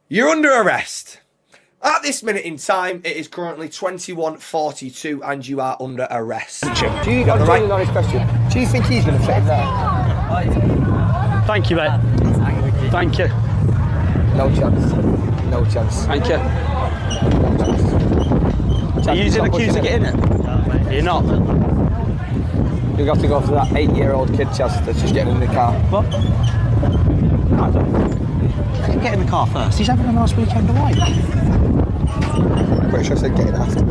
You're under arrest. At this minute in time, it is currently 21:42 and you are under arrest. Do you got the right honest question? Do you think he's going to fit in there? Thank you, mate. Thank you. No chance. No chance. Thank you. Are you using the keys to get in it? You're not. You'll have to go for that 8-year-old kid, Chaz, that's just getting in the car. What? I can get in the car first. He's having a nice weekend away. Pretty sure I said get in after.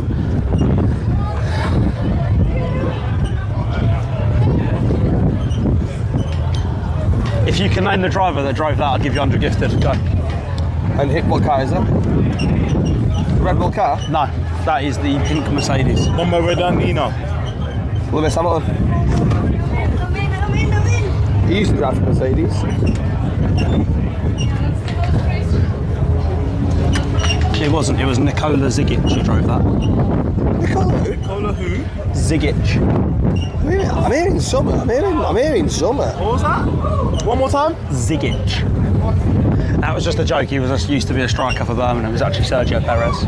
If you can name the driver that drove that, I'll give you 100 gifted. Go. And what car is that? The Red Bull car? No, that is the pink Mercedes. Number Redanino. Lewis Hamilton. He used to drive a Mercedes. It wasn't, it was Nicola Zigic who drove that. Nicola who? Nicola who? Zigic. I'm hearing summer. I'm hearing summer. What was that? One more time? Zigic. That was just a joke. He was just used to be a striker for Birmingham. He was actually Sergio Perez.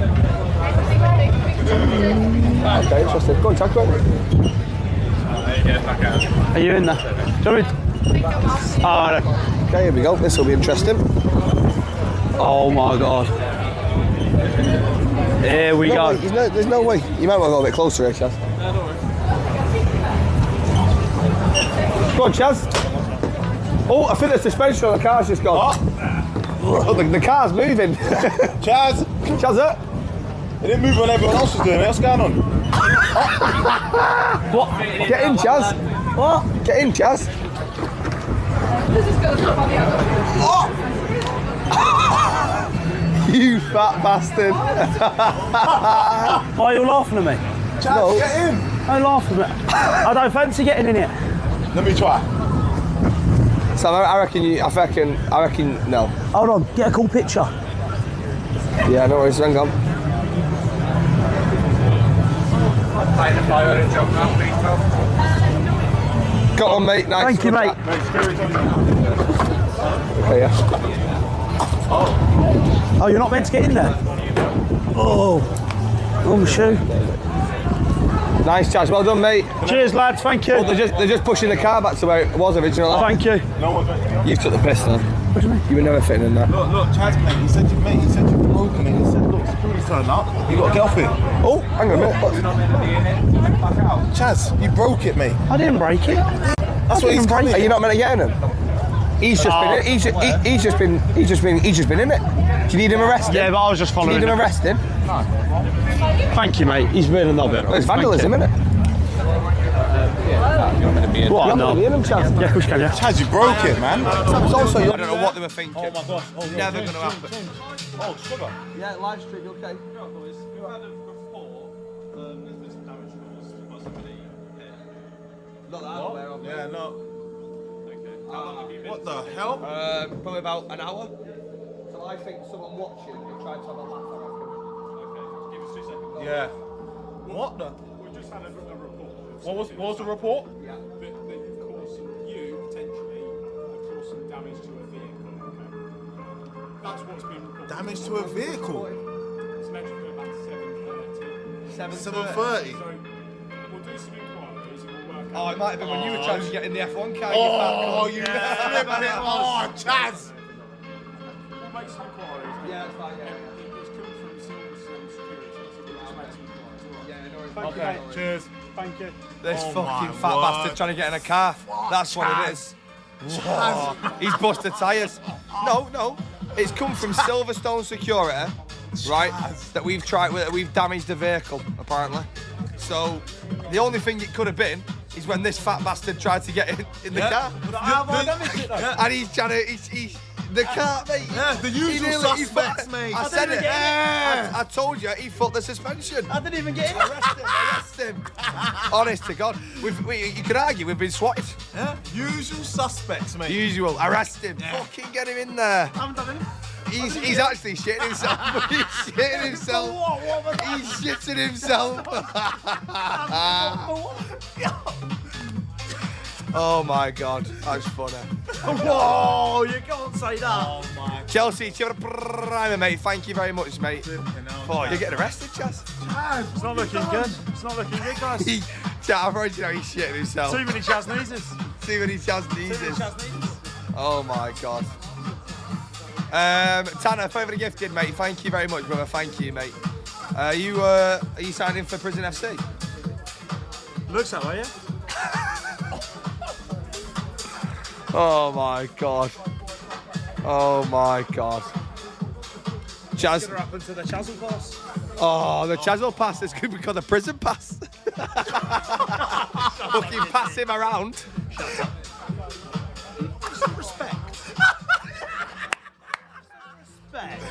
Okay, interesting. Go on, Jack. Are you in there? Do you want me Oh, no. Okay, here we go. This will be interesting. Oh my God. Here we go. There's no way. You might want to go a bit closer here, Chaz. Go on, Chaz. Oh, I think the suspension on the car's just gone. Oh, the car's moving. Chaz! Chaz, it? It didn't move when everyone else was doing it. What's going on? What? Get in, Chaz. What? Get in, Chaz. Oh! You fat bastard. Why are you laughing at me? Chaz, No. get in! Don't laugh at me. I don't fancy getting in it. Let me try. Sam, I reckon, no. Hold on, get a cool picture. Yeah, no worries, hang on. Got on, mate, nice. Thank you, mate. Okay, yeah. Oh, you're not meant to get in there? Oh. Oh, shoe. Nice, Chaz, well done, mate. Cheers, lads, thank you. Oh, they're just pushing the car back to where it was originally. Thank you. You took the piss, though. What do you mean? You were never fitting in there. Look, Chaz, mate, he said you've broken it. He said, look, security's turned up. You got to get off it. Oh, hang on a minute. Chaz, you broke it, mate. I didn't break it. That's what he's coming. Are you not meant to get in him? He's just been in. He's just been in it. Do you need him arrested? Yeah, but I was just Do you following need him arrested? Thank you, mate. He's been a knobber. Well, it's vandalism, isn't it? What? You're No. not in him, Chaz. Yeah, of course you can, yeah. Chaz, you broke it, man. It's also I don't know what they were thinking. Oh my gosh. Oh, Never going to happen. Oh, sugar. Yeah, live stream, okay. You had a report, there's some damage caused by somebody here. Not that I'm aware of. Yeah, no. Okay. How long have you been? What the hell? Probably about an hour. So I think someone watching and tried to have a laugh at Okay, give us 2 seconds. Yeah. What the? We just had a report. What was the report? That you've caused you potentially have caused some damage to a vehicle. Okay. That's what's been reported. Damage to a vehicle. It's meant to be about 7:30. 7:30. So we'll do some inquiries and we'll work out. Oh, it might have been when you were trying to get in the F1 car. Oh, you flipped it. Oh, Chaz. We'll make some inquiries. Yeah, that's fine, yeah. It's coming from Silverstone Security, so we'll just make some inquiries. All right. Yeah, no worries. Thank you, Okay, mate. cheers. Thank you. This Oh fucking my fat word. bastard trying to get in a car. That's what it is. Oh, he's busted tyres. No. It's come from Silverstone Security, right? That we've damaged the vehicle, apparently. So the only thing it could have been is when this fat bastard tried to get in the car. And he's trying to, the car, mate. Yeah, the usual suspects, mate. I said it. Yeah. I told you, he fucked the suspension. I didn't even get in. Arrest him. Honest to God. You could argue we've been swatted. Yeah? Usual suspects, mate. Usual. Arrest him. Fucking get him in there. I haven't done anything. He's actually shitting himself. He's shitting himself. He's shitting himself. Oh my God, that's funny. Whoa, you can't say that. Oh my. Chelsea, you're a primer, mate. Thank you very much, mate. Oh, you're getting arrested, Chaz. It's not looking good. It's not looking good, guys. Chaz, I've already know he's shitting himself. Too many Chaz sneezes. Too many Chaz sneezes. Oh my God. Tanner, favourite gifted, mate. Thank you very much, brother. Thank you, mate. Are you signing for Prison FC? Looks that way, yeah. Oh my God. Oh my God. Chaz. What's going to happen to the Chazzle pass? Oh, the Chazzle pass is going to become the prison pass. Fucking pass him around. Some respect.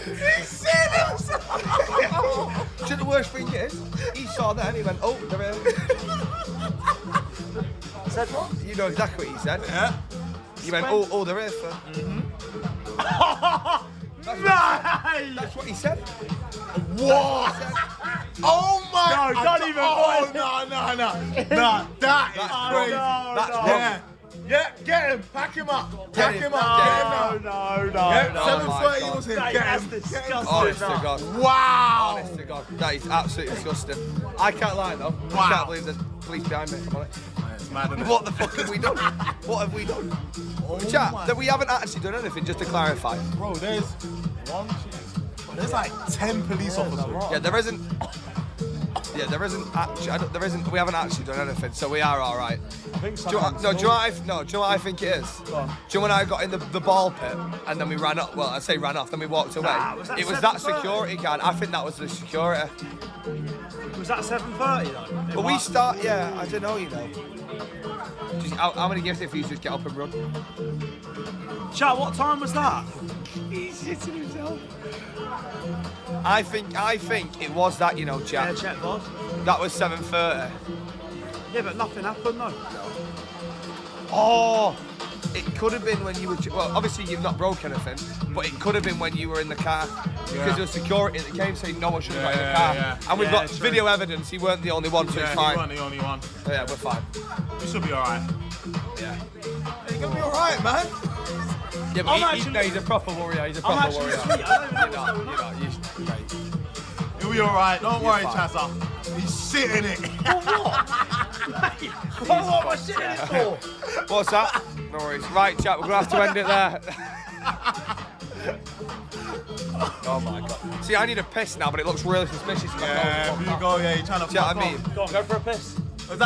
He's seen himself. Do you know the worst thing is? He saw that and he went, oh, they're in. Said what? You know exactly what he said. Yeah. He went, oh, they're here for. That's what he said. What? Oh my! No, don't even point. No, that is crazy. That's wrong. Yeah, get him. Pack him up. Pack him up. No. Yeah, no. 7:30 was him. That- Get that's him. disgusting. Honest to God. Wow. Honest to God. That is absolutely disgusting. I can't lie though. I Wow. can't believe there's police behind me. If I'm on it. It's mad, isn't it? What the fuck have we done? What have we done? Chat, that we haven't actually done anything, just to clarify. Bro, there's there's like 10 police officers. Yeah, there isn't. Yeah, there isn't actually. There isn't. We haven't actually done anything, so we are all right. I think Do you know what I think it is? Do you know when I got in the ball pit and then we ran up? Well, I say ran off, then we walked away. Was It was that security guard. I think that was the security. Was that 7:30 though? But we start. Yeah, I don't know. You know. Just, how many gifts if you just get up and run? Chat, what time was that? He's shitting himself. I think it was that, you know, Yeah, chat. check, boss. That was 7:30. Yeah, but nothing happened though. Oh, it could have been when you were. Well, obviously you've not broke anything, but it could have been when you were in the car because there was security that came saying no one should have got in the car, and we've got video evidence. He weren't the only one, so it's You fine. weren't the only one. So, yeah, we're fine. We should be alright. Yeah. You're gonna be alright, man. Yeah, but he's a proper warrior. He's a proper actually warrior. sweet. I don't even know You're not. Right. You'll be alright. Don't worry, fine. Chazza. He's sitting it. What am I sitting it for? What's that? No worries. Right, chat. We're gonna have to end it there. Oh my God. See, I need a piss now, but it looks really suspicious. Yeah, you go. Yeah, you're trying to. Do you know what I fuck mean? Go on, go for a piss. off. Is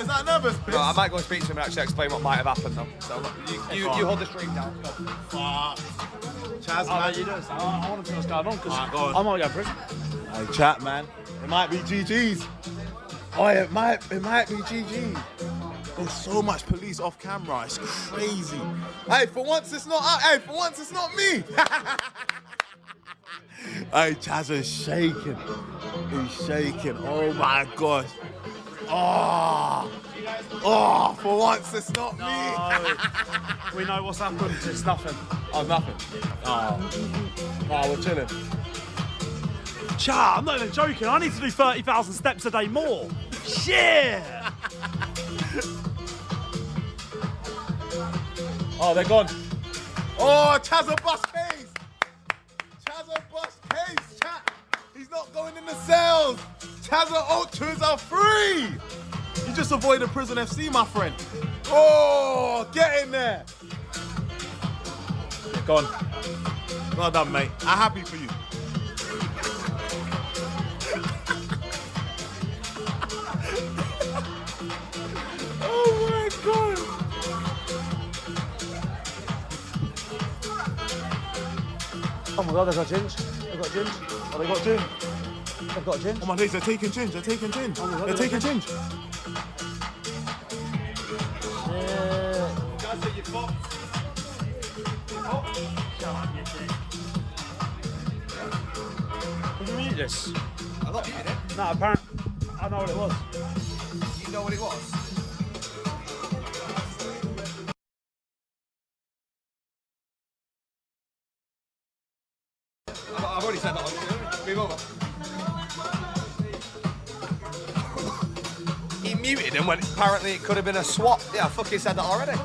that nervous? Piss? No, I might go and speak to him and actually explain what might have happened though. So you hold the stream down. Go. Fuck. Chaz, Oh, man. you do it. I want to see what's going on because Alright, go on. I might go to prison. Hey, chat, man. It might be GG's. Oh, it might be GG's. There's so much police off camera. It's crazy. Hey, for once it's not. Hey, for once it's not me. Hey, Chaz is shaking. He's shaking. Oh my gosh. Oh, for once it's not me. We know what's happened. It's nothing. Oh, nothing. Oh, we're chilling. Chat, I'm not even joking. I need to do 30,000 steps a day more. Shit. Oh, they're gone. Oh, Chazza bust case. Chazza bust case, chat. He's not going in the cells. Chazza Ultras are free. You just avoided Prison FC, my friend. Oh, get in there. They're gone. Well done, mate. I'm happy for you. Oh my God. Oh my God, they've got Ginge. They've got Ginge. Oh, they got Ginge. They've got Ginge. Oh my days, they're taking Ginge. They're taking Ginge. Oh my God, They're taking Ginge. Can you mute this? I'm not muting it. No, apparently. I know what it was. You know what it was? I've already said that one. Move over. He muted him when apparently it could have been a swap. Yeah, I fucking said that already.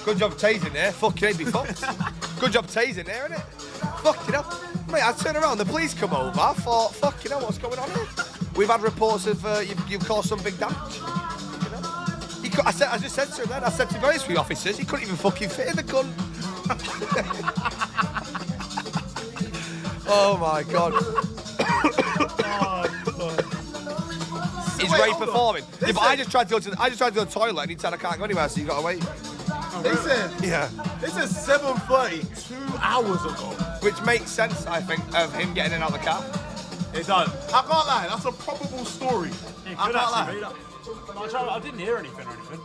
Good job tasing there. Fucking he'd be fucked. Good job tasing there, innit? Fucking hell. Mate, I turn around, the police come over. I thought, fucking hell, what's going on here? We've had reports of you've caused some big damage. You know? I just said to him then, I said to various three officers, he couldn't even fucking fit in the gun. Oh my God. Is Ray performing? Yeah, but I just tried to go to the toilet and he said I can't go anywhere, so you gotta wait. Listen, Yeah. this is 7:30, 2 hours ago. Which makes sense, I think, of him getting in and out of the car. It does. I can't lie, that's a probable story. It I could can't actually lie. be that. I didn't hear anything or anything.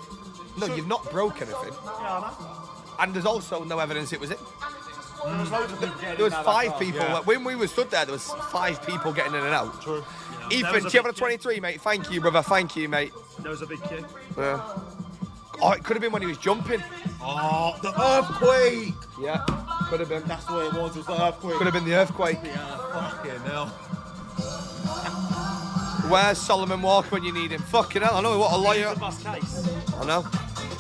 No, you've not broke anything. Yeah, I know. And there's also no evidence it was him. There was loads of people getting There was in and out of 5 that car. people. Yeah. When we were stood there was 5 people getting in and out. True. There Ethan, was do you have a 23, mate? Thank you, brother. Thank you, mate. There was a big queue. Yeah. Oh, it could have been when he was jumping. Oh, the earthquake! Yeah, could have been. That's what it was the earthquake. Could have been the earthquake. Yeah, fucking hell. Where's Solomon Walker when you need him? Fucking hell, I know, what a lawyer. The bus case. I know.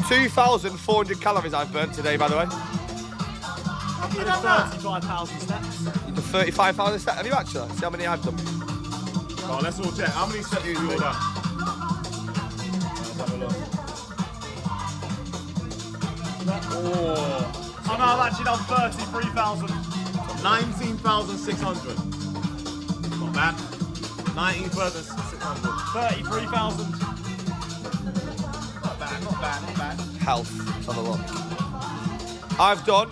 2,400 calories I've burnt today, by the way. Have you done that? 35,000 steps. You did 35,000 steps. Have you actually? See how many I've done. Oh, let's all check. How many steps do you all done? Let's have a look. Oh, Oh no, I've actually done 33,000. 19,600. Not bad. 19,600. 33,000. Not bad, not bad, not bad. Health. Let's have a look. I've done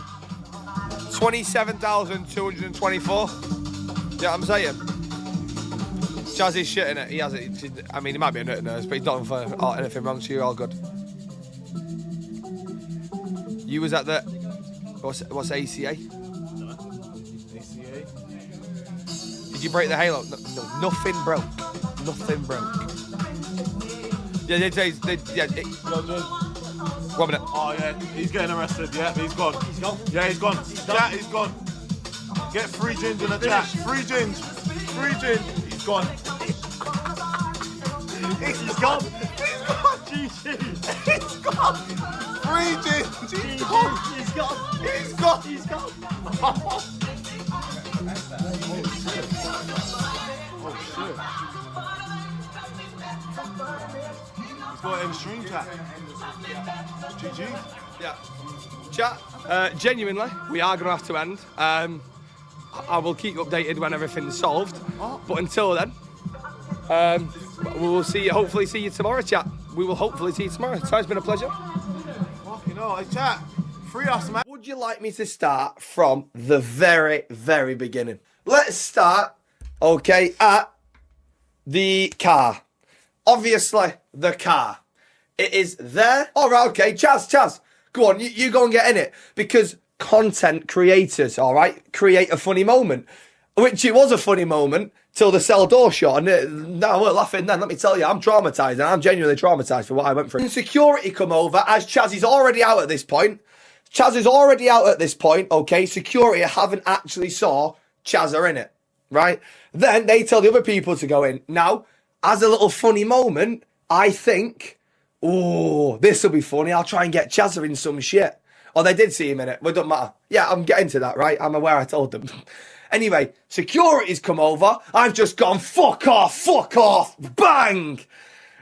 27,224. Yeah, I'm saying. Chazzy's shit in it. He has it. I mean, he might be a nut nurse, but he's not done for anything wrong, so you're all good. You was at the... What's ACA? ACA? Did you break the halo? No, nothing broke. Nothing broke. Yeah, yeah. 1 minute. Oh yeah, he's getting arrested. Yeah, he's gone. He's gone. Yeah, he's gone. Chat, he's gone. Get free Ginge in the chat. Free Ginge. Free Ginge. He's gone. He's gone. He's gone. GG. He's gone. Free Ginge. He's gone. He's gone. He's gone. He's gone. Oh shit. He's got it in the stream chat. GG. Yeah. Chat, genuinely, we are going to have to end. I will keep you updated when everything's solved. But until then, we will see you, hopefully see you tomorrow, chat. We will hopefully see you tomorrow. So it's been a pleasure. Fucking hell. Hey, chat. Free us, man. Would you like me to start from the very, very beginning? Let's start, okay, at the car. Obviously, the car. It is there. All right, okay, Chaz. Go on, you go and get in it. Because content creators, all right, create a funny moment. Which it was a funny moment till the cell door shut. And no, we're laughing then. Let me tell you, I'm traumatised. And I'm genuinely traumatised for what I went through. Security come over as Chaz is already out at this point. Okay? Security haven't actually saw Chazza in it, right? Then they tell the other people to go in. Now, as a little funny moment, I think, oh, this will be funny. I'll try and get Chazza in some shit. Oh, they did see him in it, but it doesn't matter. Yeah, I'm getting to that, right? I'm aware I told them. Anyway, security's come over. I've just gone, fuck off, bang!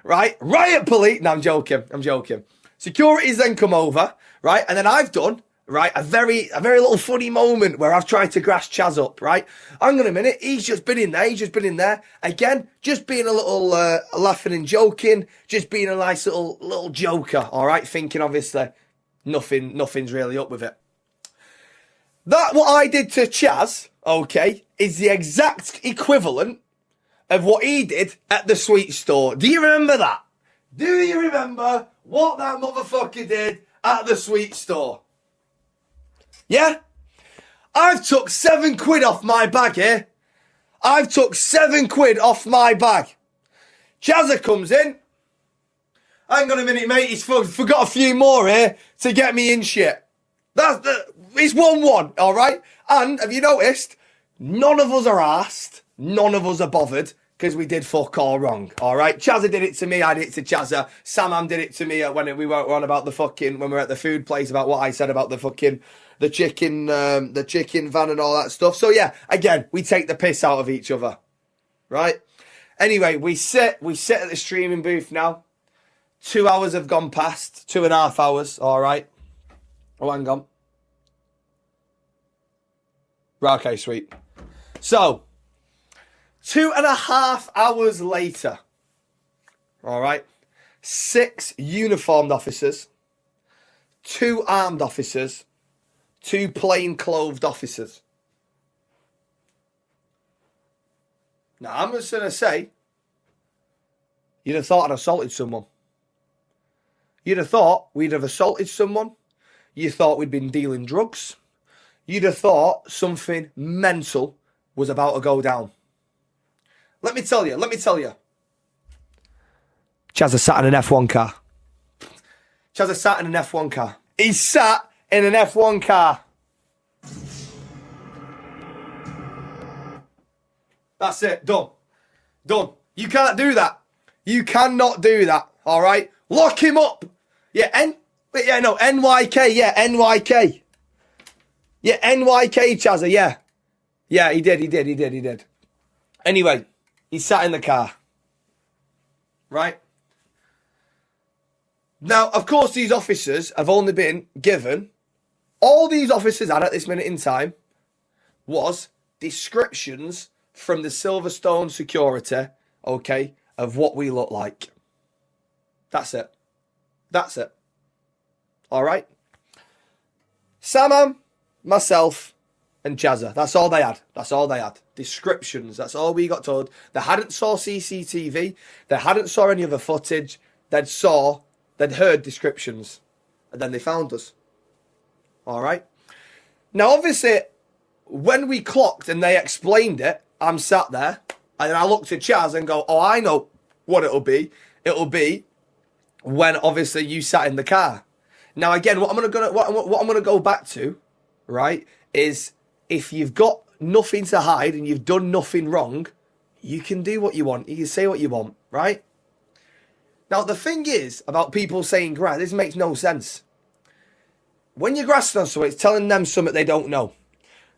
Right? Riot police. No, I'm joking. Security's then come over, right? And then I've done, right, a very little funny moment where I've tried to grass Chaz up, right? Hang on a minute. He's just been in there. Again, just being a little laughing and joking. Just being a nice little joker, all right? Thinking, obviously, nothing's really up with it. That, what I did to Chaz, okay, is the exact equivalent of what he did at the sweet store. Do you remember that? Do you remember what that motherfucker did at the sweet store? Yeah? I've took £7 off my bag here. Chazza comes in. Hang on a minute, mate. He's forgot a few more here to get me in shit. It's 1-1, all right? And have you noticed? None of us are asked. None of us are bothered because we did fuck all wrong, all right? Chazza did it to me, I did it to Chazza. SamHam did it to me when we were on about the fucking, when we were at the food place, about what I said about the fucking, the chicken van and all that stuff. So yeah, again, we take the piss out of each other, right? Anyway, we sit at the streaming booth now. 2 hours have gone past, 2.5 hours, all right? Oh, hang on. Right, okay, sweet. So, 2.5 hours later, all right, 6 uniformed officers, 2 armed officers, 2 plain-clothed officers. Now, I'm just going to say, you'd have thought I'd assaulted someone. You'd have thought we'd have assaulted someone. You thought we'd been dealing drugs. You'd have thought something mental was about to go down. Let me tell you. Chazza sat in an F1 car. Chazza sat in an F1 car. He sat in an F1 car. That's it. Done. Done. You can't do that. You cannot do that. All right? Lock him up. Yeah, NYK. Yeah, NYK. Yeah, NYKChazza. Yeah. Yeah, he did. Anyway, he sat in the car. Right? Now, of course, these officers have only been given, all these officers had at this minute in time was descriptions from the Silverstone security, okay, of what we look like. That's it. That's it. All right? SamHam, myself, and Chazza. That's all they had. That's all they had. Descriptions. That's all we got told. They hadn't saw CCTV. They hadn't saw any other footage. They'd heard descriptions. And then they found us. All right? Now, obviously, when we clocked and they explained it, I'm sat there and I looked at Chaz and go, oh, I know what it'll be. It'll be when obviously you sat in the car. Now, again, what I'm gonna go back to, right, is if you've got nothing to hide and you've done nothing wrong, you can do what you want. You can say what you want, right? Now, the thing is about people saying grass, this makes no sense. When you're grassing on someone, it's telling them something they don't know.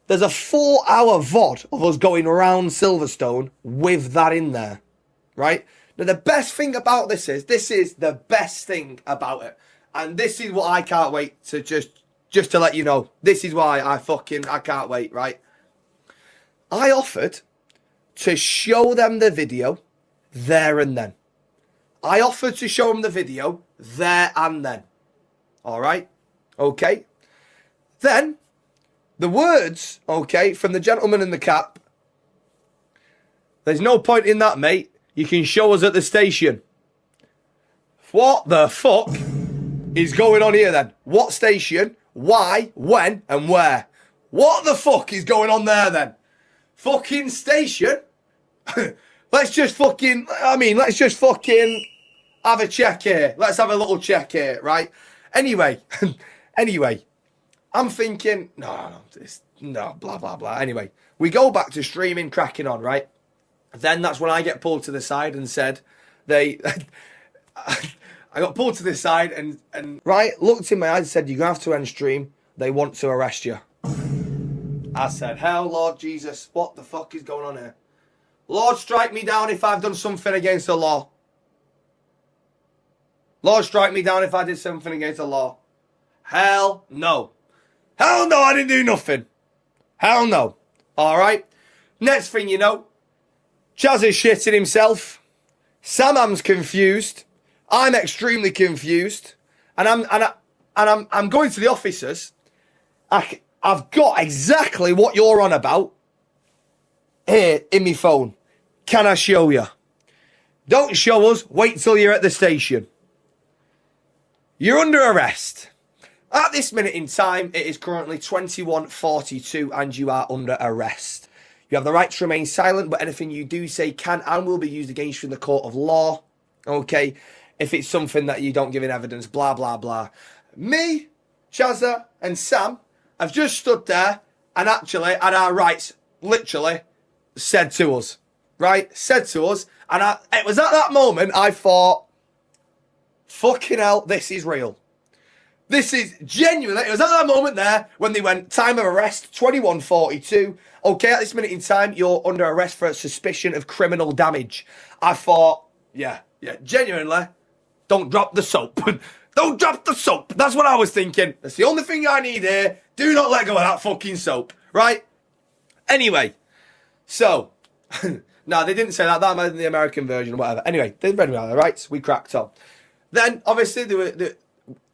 There's a 4-hour VOD of us going around Silverstone with that in there, right? Now, the best thing about this is the best thing about it. And this is what I can't wait to just to let you know. This is why I can't wait, right? I offered to show them the video there and then. I offered to show them the video there and then. All right? Okay? Then, the words, okay, from the gentleman in the cap. There's no point in that, mate. You can show us at the station. What the fuck is going on here then? What station? Why? When? And where? What the fuck is going on there then? Fucking station? Let's just fucking have a check here. Let's have a little check here, right? Anyway, I'm thinking, no, blah, blah, blah. Anyway, we go back to streaming, cracking on, right? Then that's when I get pulled to the side and said, I got pulled to the side and right, looked in my eyes and said, you're going to have to end stream. They want to arrest you. I said, hell, Lord Jesus, what the fuck is going on here? Lord, strike me down if I've done something against the law. Lord, strike me down if I did something against the law. Hell no. Hell no, I didn't do nothing. Hell no. All right. Next thing you know, Chaz is shitting himself. SamHam's confused. I'm extremely confused. And I'm going to the officers. I've got exactly what you're on about here in my phone. Can I show you? Don't show us. Wait till you're at the station. You're under arrest. At this minute in time, it is currently 21:42 and you are under arrest. You have the right to remain silent, but anything you do say can and will be used against you in the court of law. Okay? If it's something that you don't give in evidence, blah, blah, blah. Me, Chazza, and Sam have just stood there and actually had our rights literally said to us. right, said to us, and it was at that moment I thought, fucking hell, this is real. This is genuinely, it was at that moment there when they went, time of arrest, 21:42. Okay, at this minute in time, you're under arrest for a suspicion of criminal damage. I thought, yeah, genuinely, don't drop the soap. Don't drop the soap. That's what I was thinking. That's the only thing I need here. Do not let go of that fucking soap, right? Anyway, so, no, they didn't say that. That might be the American version or whatever. Anyway, they read me out of the rights. We cracked on. Then, obviously,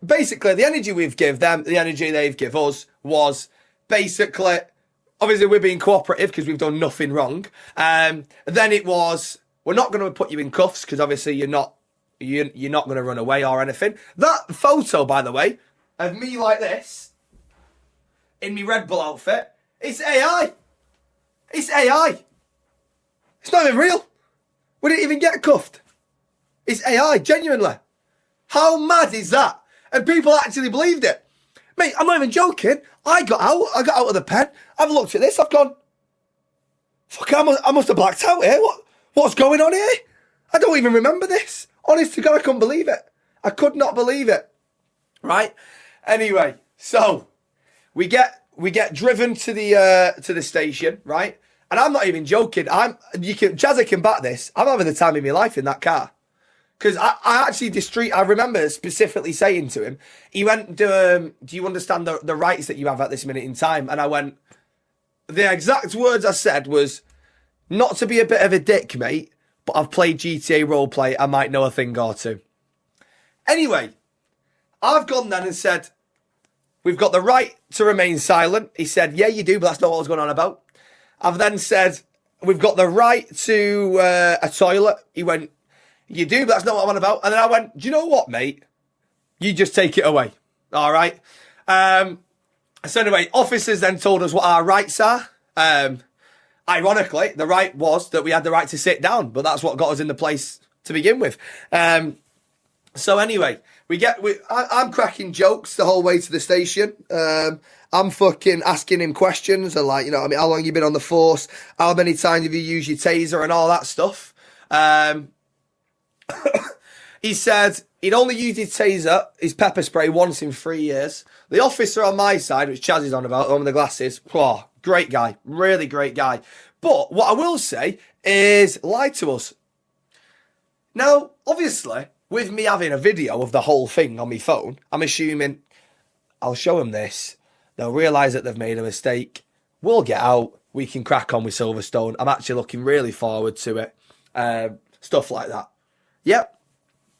basically, the energy we've give them, the energy they've give us was basically, obviously, we're being cooperative because we've done nothing wrong. Then it was, we're not going to put you in cuffs because obviously you're not going to run away or anything. That photo, by the way, of me like this, in my Red Bull outfit, it's AI. It's AI. It's not even real. We didn't even get cuffed. It's AI, genuinely. How mad is that? And people actually believed it. Mate, I'm not even joking. I got out of the pen. I've looked at this. I've gone, fuck, I must have blacked out here. What's going on here? I don't even remember this. Honest to God, I couldn't believe it. I could not believe it. Right? Anyway, so we get driven to the station, right? And I'm not even joking. Chazza can back this. I'm having the time of my life in that car. Because I remember specifically saying to him, he went, do you understand the rights that you have at this minute in time? And I went, the exact words I said was, not to be a bit of a dick, mate, but I've played GTA roleplay, I might know a thing or two. Anyway, I've gone then and said, we've got the right to remain silent. He said, yeah, you do, but that's not what I was going on about. I've then said, we've got the right to a toilet. He went, you do, but that's not what I'm on about. And then I went, do you know what, mate? You just take it away. All right. So anyway, officers then told us what our rights are. Ironically, the right was that we had the right to sit down, but that's what got us in the place to begin with. So anyway, I'm cracking jokes the whole way to the station. I'm fucking asking him questions and like, you know, I mean, how long you been on the force? How many times have you used your taser and all that stuff? He said he'd only used his pepper spray once in 3 years. The officer on my side, which Chaz is on about, the one with the glasses, oh, great guy, really great guy. But what I will say is lied to us. Now, obviously, with me having a video of the whole thing on my phone, I'm assuming I'll show them this. They'll realise that they've made a mistake. We'll get out. We can crack on with Silverstone. I'm actually looking really forward to it. Stuff like that. Yep.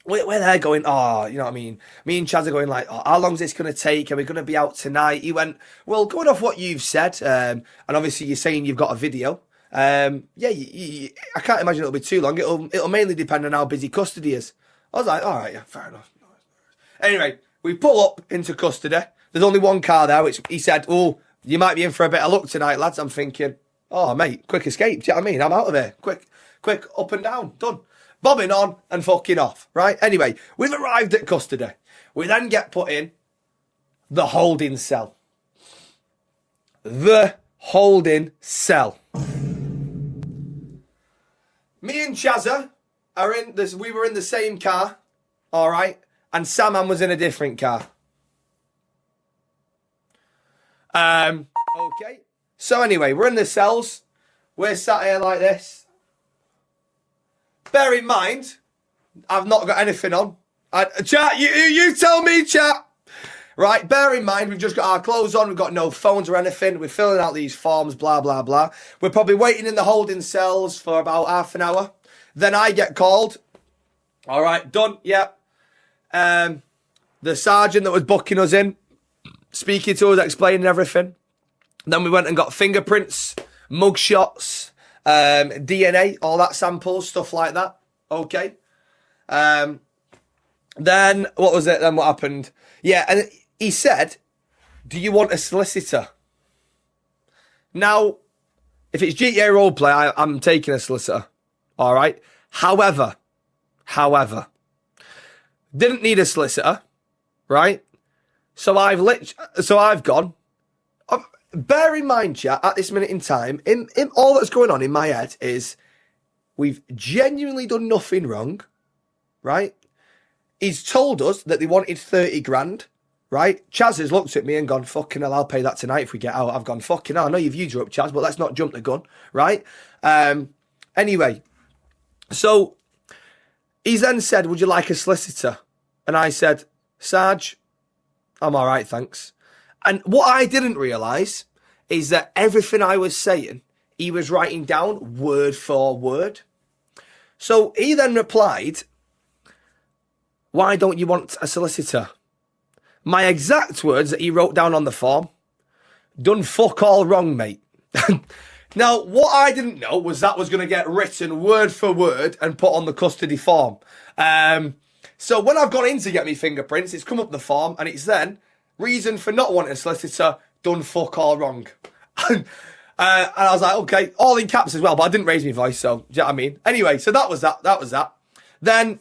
We're there going, oh, you know what I mean? Me and Chaz are going like, oh, how long is this going to take? Are we going to be out tonight? He went, well, going off what you've said, and obviously you're saying you've got a video. I can't imagine it'll be too long. It'll mainly depend on how busy custody is. I was like, all right, yeah, fair enough. Anyway, we pull up into custody. There's only one car there, which he said, oh, you might be in for a bit of luck tonight, lads. I'm thinking, oh, mate, quick escape. Do you know what I mean? I'm out of here. Quick, up and down. Done. Bobbing on and fucking off, right? Anyway, we've arrived at custody. We then get put in the holding cell. The holding cell. Me and Chazza are in this. We were in the same car, all right, and SamHam was in a different car. Okay. So anyway, we're in the cells. We're sat here like this. Bear in mind, I've not got anything on. Chat, you tell me, chat. Right, bear in mind, we've just got our clothes on. We've got no phones or anything. We're filling out these forms, blah, blah, blah. We're probably waiting in the holding cells for about half an hour. Then I get called. All right, done, yeah. The sergeant that was booking us in, speaking to us, explaining everything. Then we went and got fingerprints, mugshots, DNA, all that samples, stuff like that. Okay. Then, what was it? Then what happened? Yeah, and he said, do you want a solicitor? Now, if it's GTA roleplay, I'm taking a solicitor. All right. However, didn't need a solicitor, right? So I've gone. Bear in mind, chat, at this minute in time, in all that's going on in my head is, We've genuinely done nothing wrong, right? He's told us that they wanted 30 grand, right? Chaz has looked at me and gone, fucking hell, I'll pay that tonight if we get out. I've gone, fucking hell, I know you've used her up, Chaz, but let's not jump the gun, right? Anyway, so he's then said, would you like a solicitor? And I said, Sarge, I'm all right, thanks. And what I didn't realise is that everything I was saying, he was writing down word for word. So he then replied, why don't you want a solicitor? My exact words that he wrote down on the form, done fuck all wrong, mate. Now, what I didn't know was that was going to get written word for word and put on the custody form. So when I've gone in to get me fingerprints, it's come up the form and it's then, reason for not wanting a solicitor, done fuck all wrong. And I was like, okay, all in caps as well, but I didn't raise my voice, so, do you know what I mean? Anyway, so that was that. Then,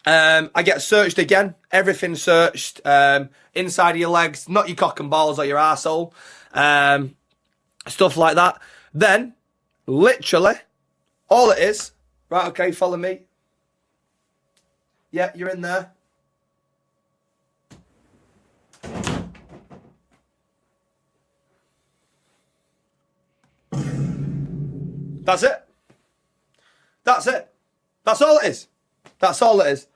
I get searched again, everything searched, inside of your legs, not your cock and balls or your arsehole, stuff like that. Then, literally, all it is, right, okay, follow me. Yeah, you're in there. That's it. That's it. That's all it is. That's all it is.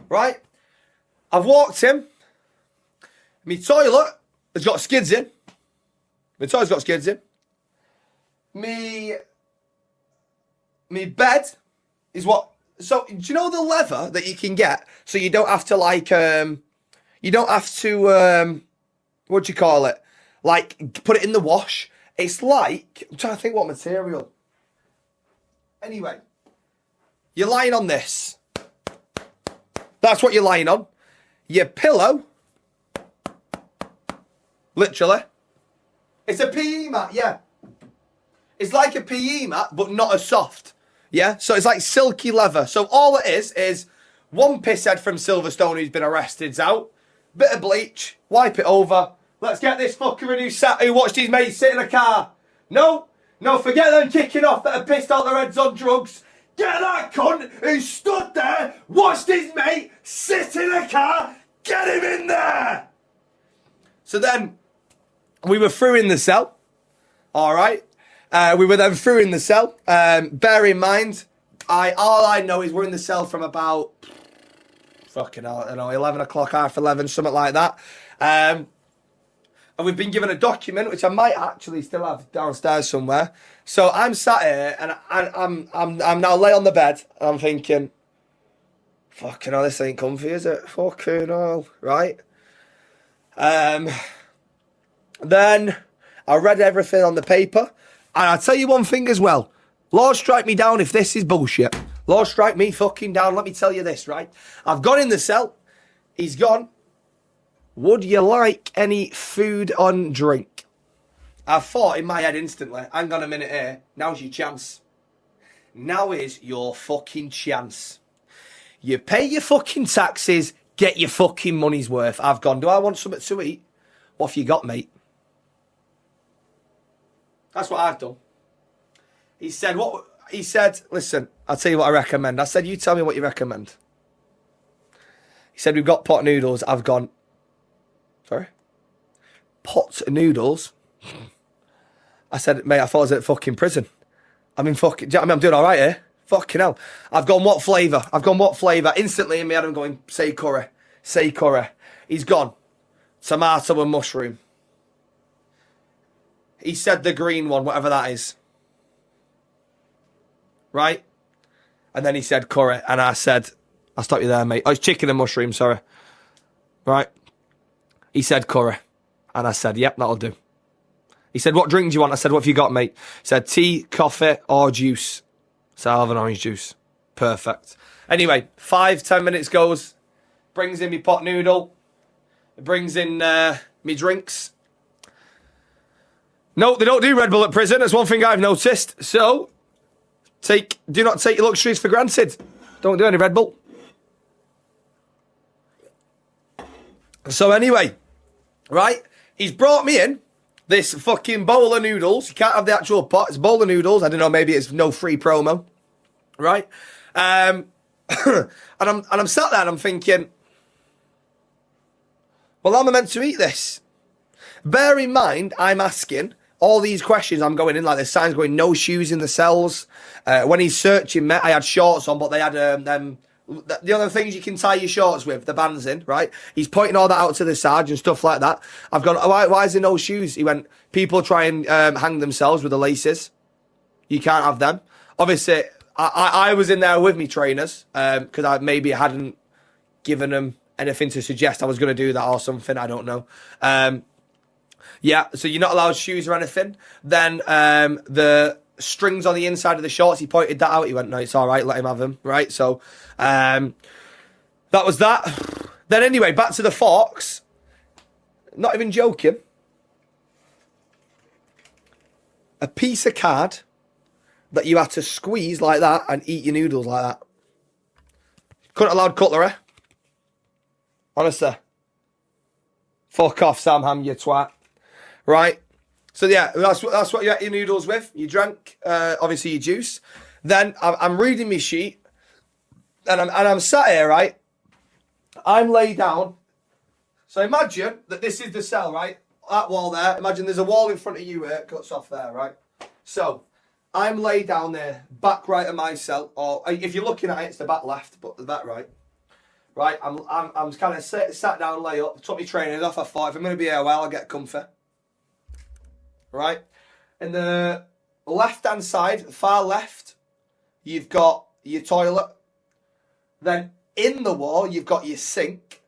Right? I've walked in. My toilet has got skids in. My toilet's got skids in. Me bed is what... So, do you know the lever that you can get? So you don't have to, like, you don't have to, what do you call it? Like, put it in the wash. It's like, I'm trying to think what material. Anyway, you're lying on this. That's what you're lying on. Your pillow, literally, it's a PE mat, yeah. It's like a PE mat, but not as soft, yeah? So it's like silky leather. So all it is one pisshead from Silverstone who's been arrested's out, bit of bleach, wipe it over. Let's get this fucker who watched his mate sit in a car. No, forget them kicking off that are pissed out their heads on drugs. Get that cunt who stood there, watched his mate sit in a car, get him in there. So then, we were through in the cell, all right? We were then through in the cell. Bear in mind, all I know is we're in the cell from about, fucking hell, I don't know, 11 o'clock, half 11, something like that. And we've been given a document, which I might actually still have downstairs somewhere. So I'm sat here, and I'm now lay on the bed, and I'm thinking, fucking hell, this ain't comfy, is it? Fucking hell, right? Then I read everything on the paper, and I'll tell you one thing as well. Lord strike me down if this is bullshit. Lord strike me fucking down, let me tell you this, right? I've gone in the cell, he's gone. Would you like any food on drink? I thought in my head instantly, hang on a minute here, now's your chance. Now is your fucking chance. You pay your fucking taxes, get your fucking money's worth. I've gone, do I want something to eat? What have you got, mate? That's what I've done. He said, listen, I'll tell you what I recommend. I said, you tell me what you recommend. He said, we've got pot noodles. I've gone, sorry? Pot noodles? I said, mate, I thought I was at fucking prison. I'm in fucking, do you know what I mean? I'm doing all right here. Fucking hell. I've gone, what flavour? Instantly in my head, I'm going, say curry. He's gone. Tomato and mushroom. He said the green one, whatever that is. Right? And then he said curry. And I said, I'll stop you there, mate. Oh, it's chicken and mushroom, sorry. Right? He said curry. And I said, yep, that'll do. He said, what drink do you want? I said, what have you got, mate? He said, tea, coffee, or juice. So I'll have an orange juice. Perfect. Anyway, 5-10 minutes goes. Brings in me pot noodle. Brings in me drinks. No, they don't do Red Bull at prison. That's one thing I've noticed. So, do not take your luxuries for granted. Don't do any Red Bull. So anyway, right? He's brought me in. this fucking bowl of noodles. You can't have the actual pot. It's a bowl of noodles. I don't know, maybe it's no free promo. Right? And I'm sat there and I'm thinking, well, how am I meant to eat this? Bear in mind, I'm asking all these questions. I'm going in like the signs going, no shoes in the cells. When he's searching me, I had shorts on, but they had the other things you can tie your shorts with, the bands in, right? He's pointing all that out to the Sarge and stuff like that. I've gone, why is there no shoes? He went, people try and hang themselves with the laces. You can't have them. Obviously, I was in there with me trainers because I maybe hadn't given them anything to suggest I was going to do that or something. I don't know. Yeah, so you're not allowed shoes or anything. Then the strings on the inside of the shorts, he pointed that out. He went, no, it's all right, let him have them, right? So that was that. Then anyway, back to the forks. Not even joking. A piece of card that you had to squeeze like that and eat your noodles like that. Couldn't allowed cutlery. Honestly. Fuck off, SamHam, you twat. Right? So yeah, that's what you ate your noodles with. You drank, obviously, your juice. Then I'm reading my sheet. And I'm sat here, right? I'm laid down. So imagine that this is the cell, right? That wall there. Imagine there's a wall in front of you here. It cuts off there, right? So I'm laid down there, back right of my cell. Or if you're looking at it, it's the back left, but the back right. Right? I'm kind of sat down, lay up, took my trainers off. I thought, if I'm going to be here a while, I'll get comfy. Right? In the left-hand side, far left, you've got your toilet. Then in the wall, you've got your sink.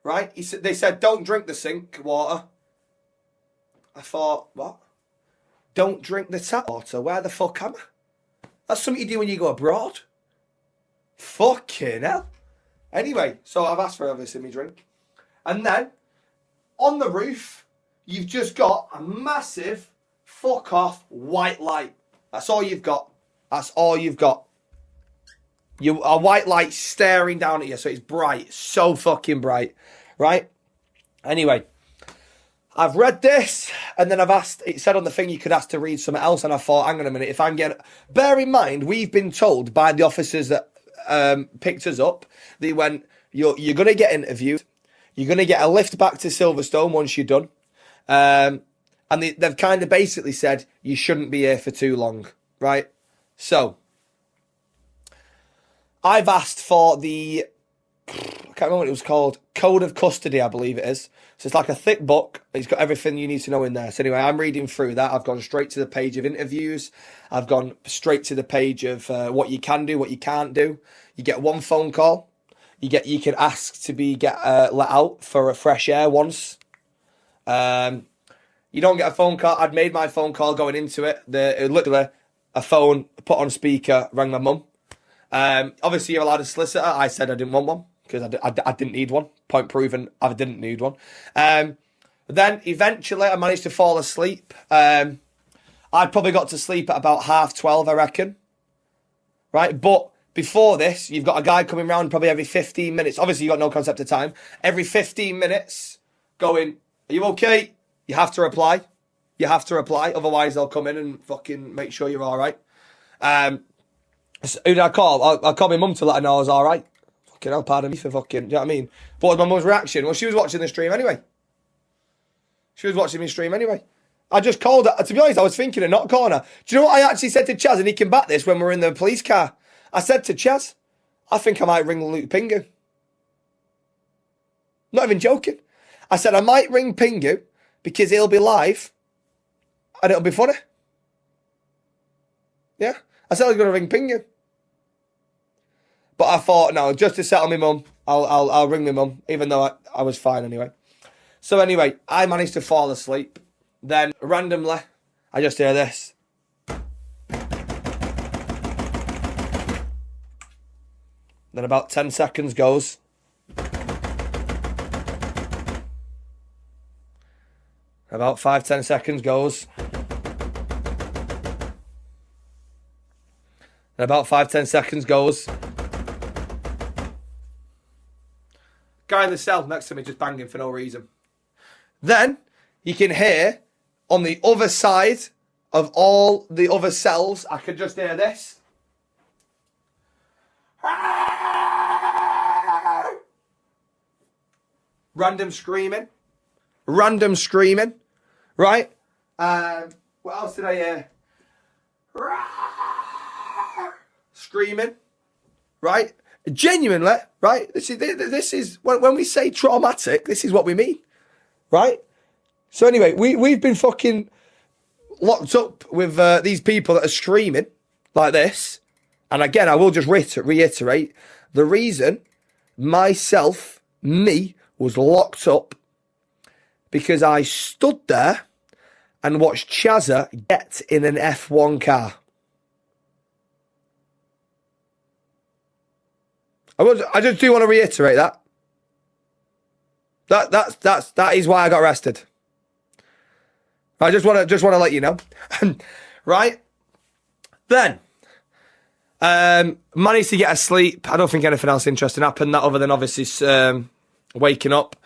Right? They said, don't drink the sink water. I thought, what? Don't drink the tap water? Where the fuck am I? That's something you do when you go abroad. Fucking hell. Anyway, so I've asked for obviously my drink. And then, on the roof, you've just got a massive fuck off white light. That's all you've got. That's all you've got. A white light staring down at you, so it's bright. So fucking bright. Right? Anyway, I've read this, and then I've asked, it said on the thing you could ask to read something else, and I thought, hang on a minute, if I'm getting... Bear in mind, we've been told by the officers that picked us up, they went, you're going to get interviewed, you're going to get a lift back to Silverstone once you're done, and they've kind of basically said, you shouldn't be here for too long, right? So, I've asked for the... I can't remember what it was called. Code of Custody, I believe it is. So it's like a thick book. It's got everything you need to know in there. So anyway, I'm reading through that. I've gone straight to the page of interviews. I've gone straight to the page of what you can do, what you can't do. You get one phone call. You can ask to be let out for a fresh air once. You don't get a phone call. I'd made my phone call going into it. Literally a phone put on speaker, rang my mum. Obviously, you're allowed a solicitor. I said I didn't want one because I didn't need one. Point proven, I didn't need one. Then eventually, I managed to fall asleep. I probably got to sleep at about 12:30, I reckon. Right, but before this, you've got a guy coming round probably every 15 minutes. Obviously, you've got no concept of time. Every 15 minutes, going, are you okay? You have to reply. You have to reply. Otherwise, they'll come in and fucking make sure you're all right. So who did I call? I'll call my mum to let her know I was all right. Fucking hell, pardon me for fucking, do you know what I mean? What was my mum's reaction? Well, she was watching the stream anyway. She was watching me stream anyway. I just called her. To be honest, I was thinking of not calling her. Do you know what I actually said to Chaz, and he can back this when we're in the police car? I said to Chaz, I think I might ring Luke Pingu. Not even joking. I said I might ring Pingu because he'll be live and it'll be funny. Yeah. I said I was going to ring Pingu. But I thought, no, just to settle my mum, I'll ring my mum, even though I was fine anyway. So anyway, I managed to fall asleep. Then, randomly, I just hear this. Then about 10 seconds goes. About 5-10 seconds goes. And about 5-10 seconds goes. Guy in the cell next to me just banging for no reason. Then you can hear on the other side of all the other cells, I could just hear this. Random screaming. Random screaming. Right? What else did I hear? Screaming. Right? Genuinely, right? This is when we say traumatic, this is what we mean. Right? So anyway, we've been fucking locked up with these people that are screaming like this. And again, I will just reiterate, the reason me, was locked up because I stood there and watched Chazza get in an F1 car. I just do want to reiterate that. That is why I got arrested. I just want to let you know. Right? Then managed to get asleep. I don't think anything else interesting happened that other than obviously waking up.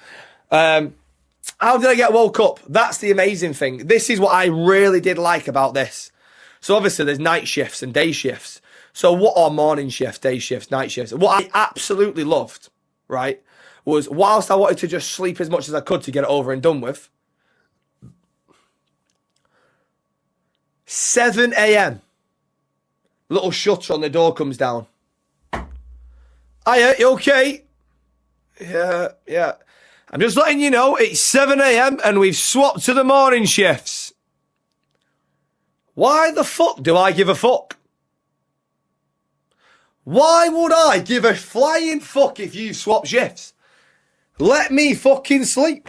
How did I get woke up? That's the amazing thing. This is what I really did like about this. So obviously there's night shifts and day shifts. So what are morning shifts, day shifts, night shifts? What I absolutely loved, right, was whilst I wanted to just sleep as much as I could to get it over and done with, 7 a.m. little shutter on the door comes down. Hiya, you okay? Yeah. I'm just letting you know it's 7 a.m. and we've swapped to the morning shifts. Why the fuck do I give a fuck? Why would I give a flying fuck if you swap shifts? Let me fucking sleep.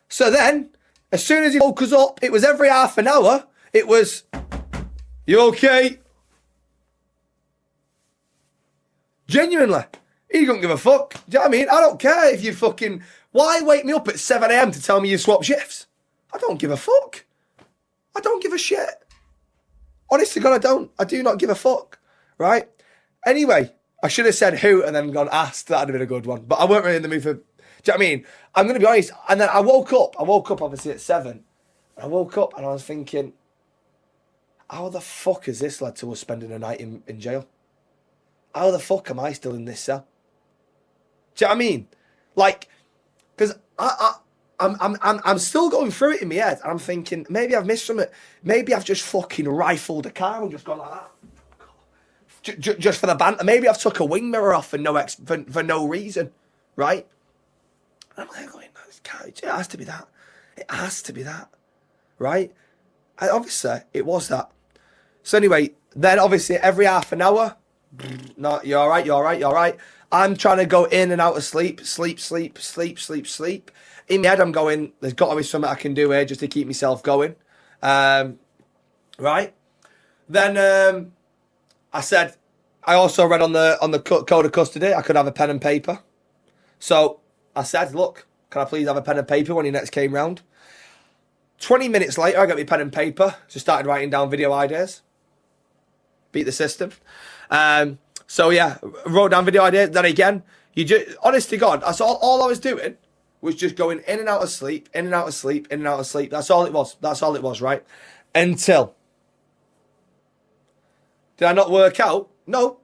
So then, as soon as he woke us up, it was every half an hour. It was, you okay? Genuinely. He don't give a fuck. Do you know what I mean? I don't care if you fucking... Why wake me up at 7 a.m. to tell me you swap shifts? I don't give a fuck. I don't give a shit. Honest to God, I don't. I do not give a fuck. Right? Anyway, I should have said who and then gone asked. That would have been a good one. But I weren't really in the mood for... Do you know what I mean? I'm going to be honest. And then I woke up. Obviously at 7. I woke up and I was thinking, how the fuck has this led to us spending a night in jail? How the fuck am I still in this cell? Do you know what I mean? Like, because I'm still going through it in my head, and I'm thinking maybe I've missed something. Maybe I've just fucking rifled a car and just gone like that, just for the banter. Maybe I've took a wing mirror off for no reason, right? And I'm like going, it has to be that. It has to be that, right? And obviously, it was that. So anyway, then obviously every half an hour, no, you're all right. I'm trying to go in and out of sleep. In my head, I'm going, there's got to be something I can do here just to keep myself going. Right? Then I said, I also read on the code of custody, I could have a pen and paper. So I said, look, can I please have a pen and paper when he next came round? 20 minutes later, I got my pen and paper. Just started writing down video ideas. Beat the system. So yeah, wrote down video ideas. Then again, honest to God, that's all I was doing was just going in and out of sleep, in and out of sleep, in and out of sleep. That's all it was, right? Until. Did I not work out? No.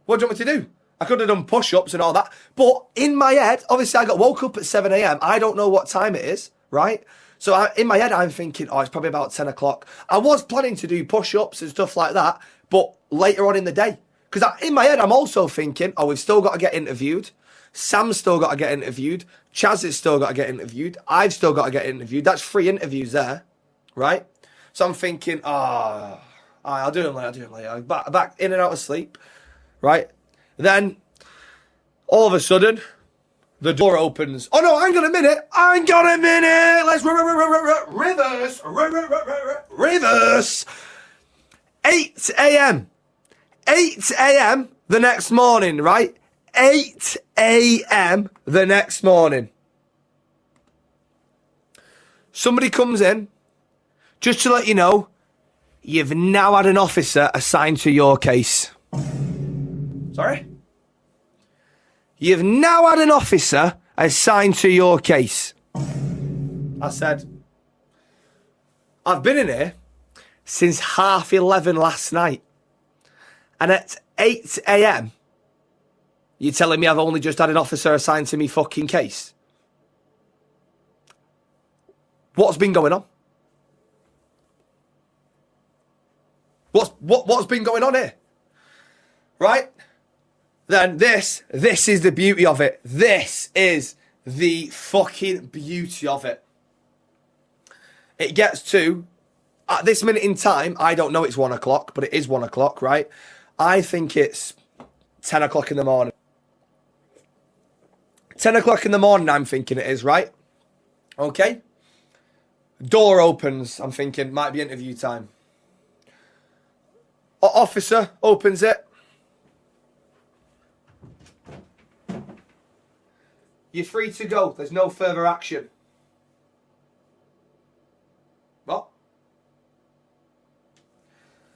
What do you want me to do? I could have done push-ups and all that. But in my head, obviously I got woke up at 7 a.m. I don't know what time it is, right? So in my head, I'm thinking, oh, it's probably about 10 o'clock. I was planning to do push-ups and stuff like that, but later on in the day. Because in my head, I'm also thinking, oh, we've still got to get interviewed. Sam's still got to get interviewed. Chaz has still got to get interviewed. I've still got to get interviewed. That's 3 interviews there, right? So I'm thinking, I'll do them later. Back in and out of sleep, right? Then, all of a sudden, the door opens. Oh, no, hang on a minute. Let's reverse. 8 a.m. 8 a.m. the next morning, right? 8 a.m. the next morning. Somebody comes in, just to let you know, you've now had an officer assigned to your case. Sorry? You've now had an officer assigned to your case. I said, I've been in here since 11:30 last night. And at 8 a.m, you're telling me I've only just had an officer assigned to me fucking case? What's been going on? What's been going on here? Right? Then this is the beauty of it. This is the fucking beauty of it. It gets to, at this minute in time, I don't know it's 1 o'clock, but it is 1 o'clock, right? I think it's 10 o'clock in the morning. 10 o'clock in the morning, I'm thinking it is, right? Okay. Door opens, I'm thinking, might be interview time. Officer opens it. You're free to go. There's no further action. What?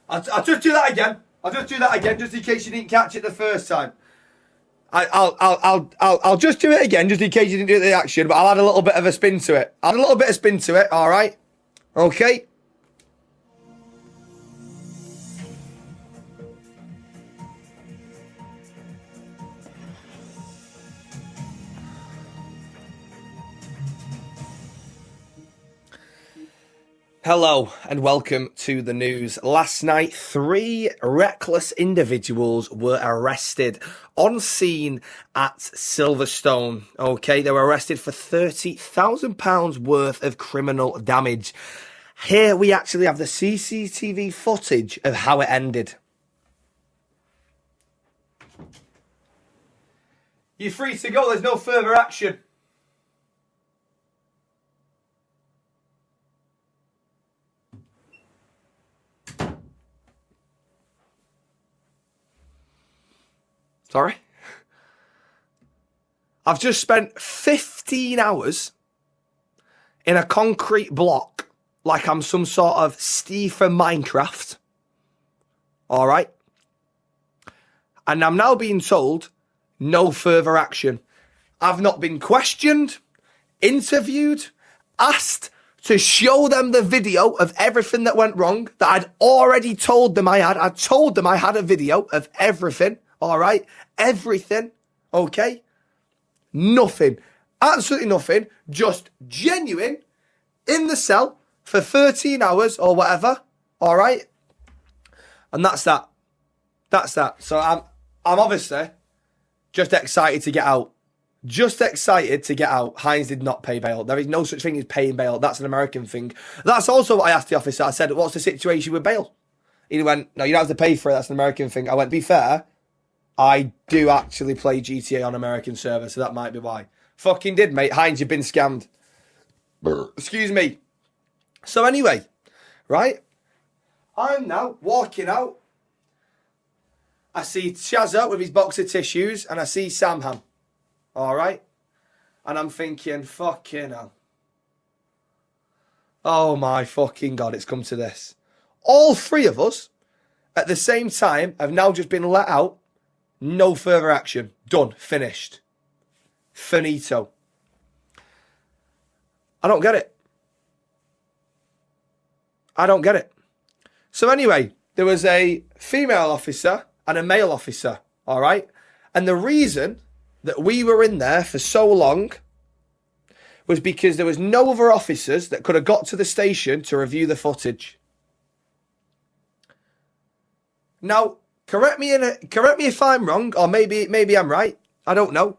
I'll just do that again. I'll just do that again, just in case you didn't catch it the first time. I'll just do it again, just in case you didn't do the action, but I'll add a little bit of a spin to it. Add a little bit of spin to it, all right? Okay. Hello and welcome to the news. Last night, 3 reckless individuals were arrested on scene at Silverstone. Okay, they were arrested for £30,000 worth of criminal damage. Here we actually have the CCTV footage of how it ended. You're free to go, there's no further action. Sorry? I've just spent 15 hours in a concrete block like I'm some sort of Steve from Minecraft. All right? And I'm now being told no further action. I've not been questioned, interviewed, asked to show them the video of everything that went wrong that I'd already told them I had. I told them I had a video of everything. All right? Everything. Okay? Nothing. Absolutely nothing. Just genuine in the cell for 13 hours or whatever. All right? And that's that. That's that. So I'm obviously just excited to get out. Just excited to get out. Hines did not pay bail. There is no such thing as paying bail. That's an American thing. That's also what I asked the officer. I said, what's the situation with bail? He went, no, you don't have to pay for it. That's an American thing. I went, be fair, I do actually play GTA on American server, so that might be why. Fucking did, mate. Hines, you've been scammed. Excuse me. So anyway, right? I'm now walking out. I see Chazza with his box of tissues, and I see SamHam. All right? And I'm thinking, fucking hell. Oh my fucking God, it's come to this. All 3 of us, at the same time, have now just been let out. No further action. Done. Finished. Finito. I don't get it. I don't get it. So anyway, there was a female officer and a male officer, all right? And the reason that we were in there for so long was because there was no other officers that could have got to the station to review the footage. Now, correct me if I'm wrong, or maybe I'm right. I don't know.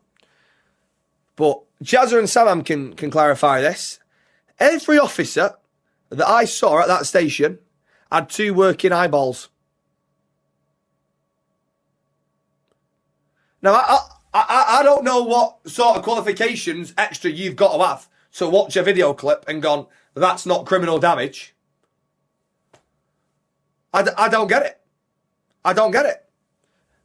But Chazza and SamHam can clarify this. Every officer that I saw at that station had 2 working eyeballs. Now, I don't know what sort of qualifications extra you've got to have to watch a video clip and gone, that's not criminal damage. I don't get it. I don't get it.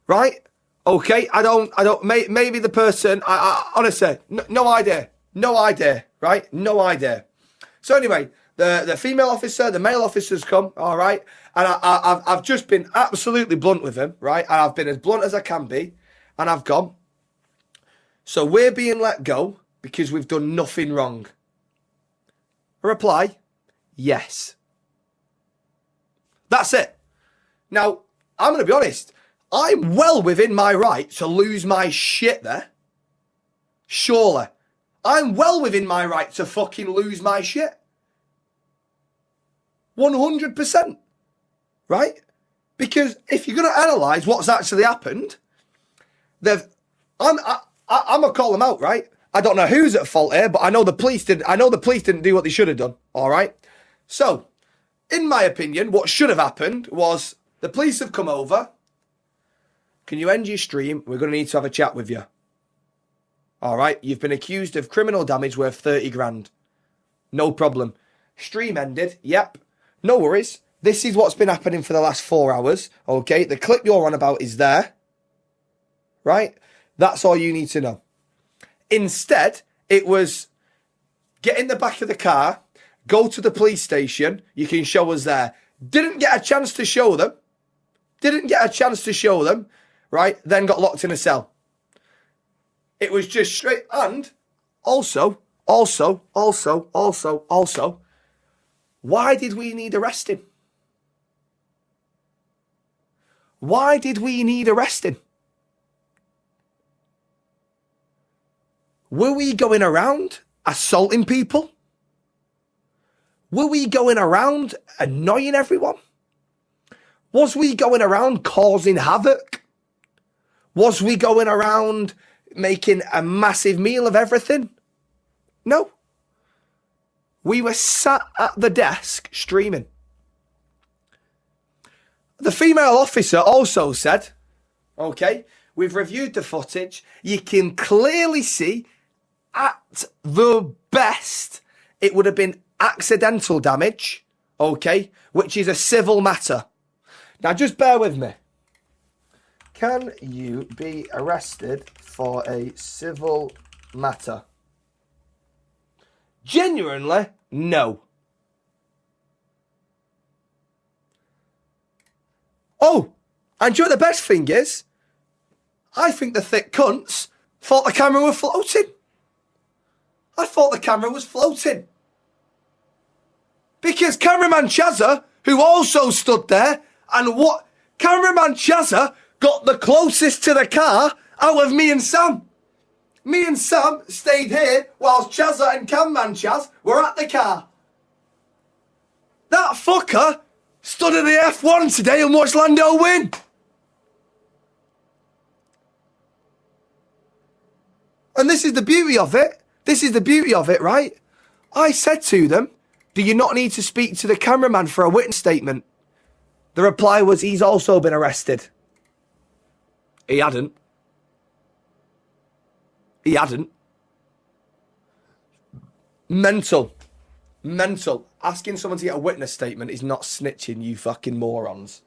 Right? Okay, I don't, maybe the person, I honestly, no idea. No idea, right? No idea. So anyway, the female officer, the male officers come, all right? And I've just been absolutely blunt with him, right? And I've been as blunt as I can be. And I've gone, so we're being let go because we've done nothing wrong. A reply, yes. That's it. Now, I'm going to be honest. I'm well within my right to lose my shit there. Surely. I'm well within my right to fucking lose my shit. 100%. Right? Because if you're going to analyse what's actually happened, I'm going to call them out, right? I don't know who's at fault here, but I know the police didn't do what they should have done. All right? So, in my opinion, what should have happened was the police have come over. Can you end your stream? We're going to need to have a chat with you. All right? You've been accused of criminal damage worth 30 grand. No problem. Stream ended. Yep. No worries. This is what's been happening for the last 4 hours. Okay? The clip you're on about is there. Right? That's all you need to know. Instead, it was get in the back of the car, go to the police station, you can show us there. Didn't get a chance to show them. Right? Then got locked in a cell. It was just straight. And also, why did we need arresting? Why did we need arresting? Were we going around assaulting people? Were we going around annoying everyone? Was we going around causing havoc? Was we going around making a massive meal of everything? No. We were sat at the desk streaming. The female officer also said, okay, we've reviewed the footage. You can clearly see at the best, it would have been accidental damage, okay, which is a civil matter. Now, just bear with me. Can you be arrested for a civil matter? Genuinely, no. Oh, and do you know what the best thing is? I think the thick cunts thought the camera was floating. I thought the camera was floating. Because cameraman Chazza, who also stood there, and what cameraman Chazza got the closest to the car out of me and Sam. Me and Sam stayed here whilst Chazza and cameraman Chaz were at the car. That fucker stood at the F1 today and watched Lando win. And this is the beauty of it. This is the beauty of it, right? I said to them, do you not need to speak to the cameraman for a witness statement? The reply was, he's also been arrested. He hadn't. He hadn't. Mental. Mental. Asking someone to get a witness statement is not snitching, you fucking morons.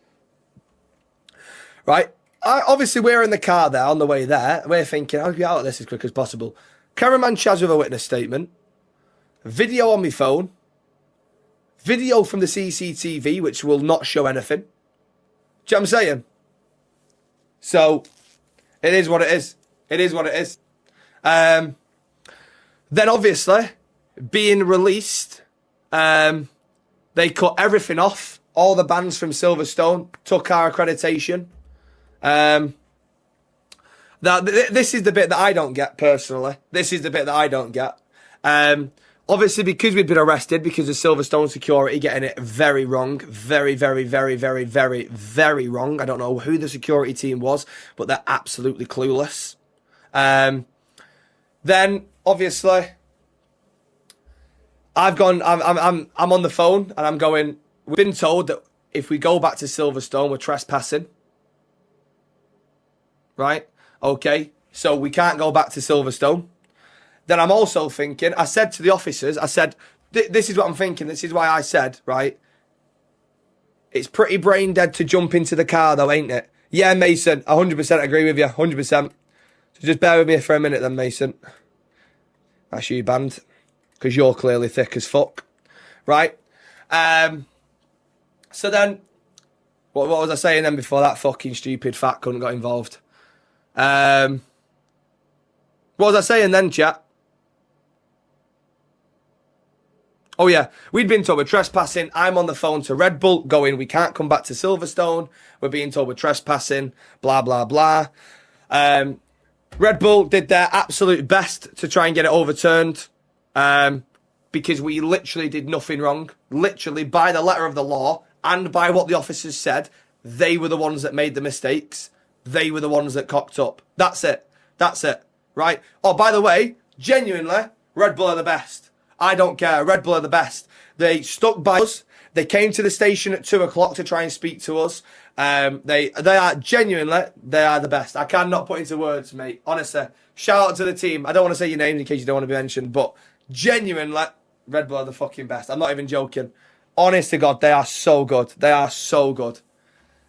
Right? Obviously, we're in the car there, on the way there. We're thinking, I'll get out of this as quick as possible. Cameraman Chaz with a witness statement. Video on my phone. Video from the CCTV, which will not show anything. Do you know what I'm saying? So, it is what it is. It is what it is. Then, obviously, being released, they cut everything off. All the bands from Silverstone took our accreditation. This is the bit that I don't get, personally. This is the bit that I don't get. Obviously, because we'd been arrested, because of Silverstone security getting it very wrong. Very, very, very, very, very, very wrong. I don't know who the security team was, but they're absolutely clueless. Then, obviously, I'm on the phone and I'm going, we've been told that if we go back to Silverstone, we're trespassing. Right? Okay. So we can't go back to Silverstone. Then I'm also thinking, I said to the officers, I said, this is what I'm thinking. This is why I said, right? It's pretty brain dead to jump into the car though, ain't it? Yeah, Mason, 100% agree with you, 100%. So just bear with me for a minute then, Mason. That's you banned. Because you're clearly thick as fuck. Right? So then, what was I saying then before that fucking stupid fat cunt got involved? What was I saying then, chat? Oh, yeah. We'd been told we're trespassing. I'm on the phone to Red Bull going, we can't come back to Silverstone. We're being told we're trespassing, blah, blah, blah. Red Bull did their absolute best to try and get it overturned because we literally did nothing wrong. Literally, by the letter of the law and by what the officers said, they were the ones that made the mistakes. They were the ones that cocked up. That's it. That's it. Right? Oh, by the way, genuinely, Red Bull are the best. I don't care. Red Bull are the best. They stuck by us. They came to the station at 2 o'clock to try and speak to us. They are genuinely, they are the best. I cannot put into words, mate. Honestly. Shout out to the team. I don't want to say your name in case you don't want to be mentioned, but genuinely, Red Bull are the fucking best. I'm not even joking. Honest to God, they are so good. They are so good.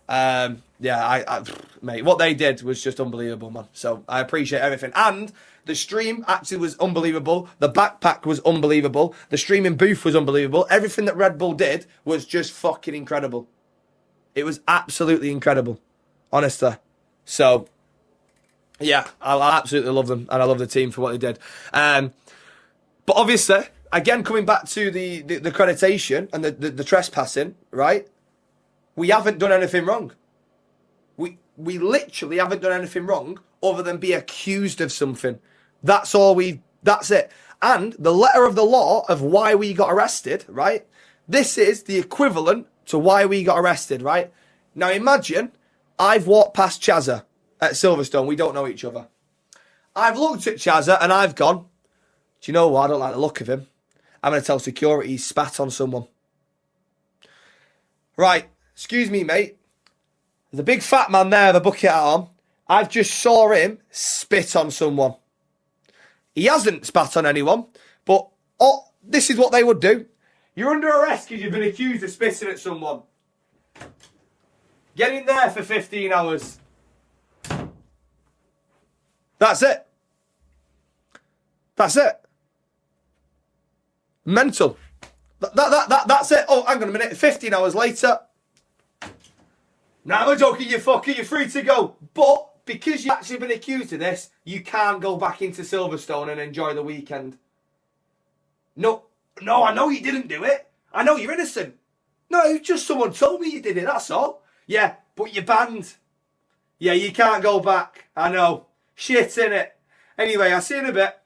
Yeah, mate, what they did was just unbelievable, man. So I appreciate everything. And the stream actually was unbelievable. The backpack was unbelievable. The streaming booth was unbelievable. Everything that Red Bull did was just fucking incredible. It was absolutely incredible. Honestly. So, yeah, I absolutely love them. And I love the team for what they did. But obviously, again, coming back to the accreditation and the trespassing, right? We haven't done anything wrong. We literally haven't done anything wrong other than be accused of something. That's it. And the letter of the law of why we got arrested, right? This is the equivalent to why we got arrested, right? Now imagine I've walked past Chazza at Silverstone. We don't know each other. I've looked at Chazza and I've gone, do you know what? I don't like the look of him. I'm going to tell security he spat on someone. Right. Excuse me, mate. There's a big fat man there with a bucket hat on. I've just saw him spit on someone. He hasn't spat on anyone, but this is what they would do. You're under arrest because you've been accused of spitting at someone. Get in there for 15 hours. That's it. That's it. Mental. That's it. Oh, hang on a minute. 15 hours later. Now I'm joking, you fucker, you're free to go. But because you've actually been accused of this, you can't go back into Silverstone and enjoy the weekend. No, I know you didn't do it. I know you're innocent. No, it's just someone told me you did it, that's all. Yeah, but you're banned. Yeah, you can't go back. I know. Shit, innit? Anyway, I'll see you in a bit.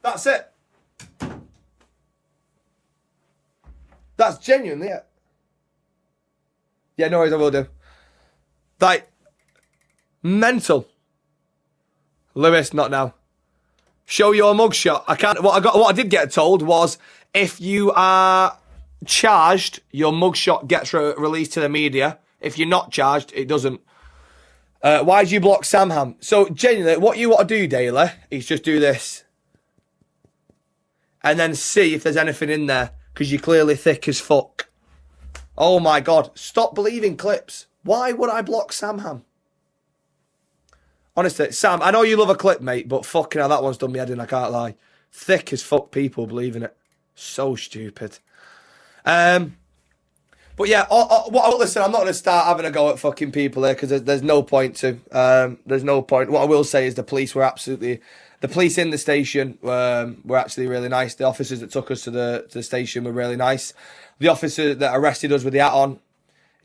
That's it. That's genuinely it. Yeah, no worries, I will do. Like, mental. Lewis, not now. Show your mugshot. I can't. What I did get told was if you are charged, your mugshot gets released to the media. If you're not charged, it doesn't. Why did you block SamHam? So genuinely, what you want to do daily is just do this, and then see if there's anything in there because you're clearly thick as fuck. Oh my God, stop believing clips. Why would I block SamHam? Honestly, Sam, I know you love a clip, mate, but fucking hell, that one's done me head in, I can't lie. Thick as fuck people believing it. So stupid. But yeah, listen, I'm not going to start having a go at fucking people here because there's no point to. There's no point. What I will say is the police were absolutely... The police in the station were actually really nice. The officers that took us to the station were really nice. The officer that arrested us with the hat on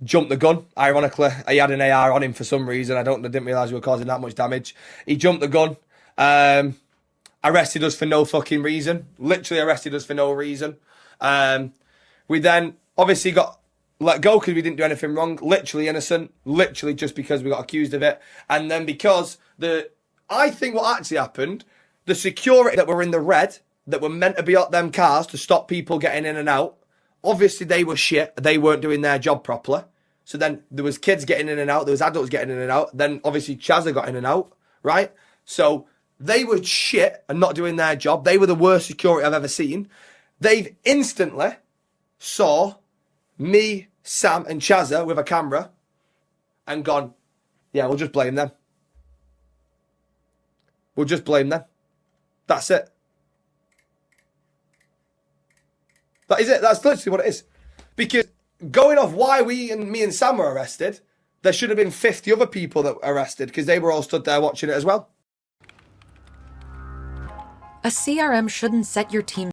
jumped the gun. Ironically, he had an AR on him for some reason. I didn't realise we were causing that much damage. He jumped the gun. Arrested us for no fucking reason. Literally arrested us for no reason. We then obviously got let go because we didn't do anything wrong. Literally innocent. Literally just because we got accused of it. And then because I think what actually happened, the security that were in the red, that were meant to be at them cars to stop people getting in and out, obviously they were shit. They weren't doing their job properly. So then there was kids getting in and out. There was adults getting in and out. Then obviously Chazza got in and out, right? So they were shit and not doing their job. They were the worst security I've ever seen. They've instantly saw me, Sam and Chazza with a camera and gone, yeah, we'll just blame them. We'll just blame them. That's it. That is it. That's literally what it is. Because going off why me and Sam were arrested, there should have been 50 other people that were arrested because they were all stood there watching it as well. A CRM shouldn't set your team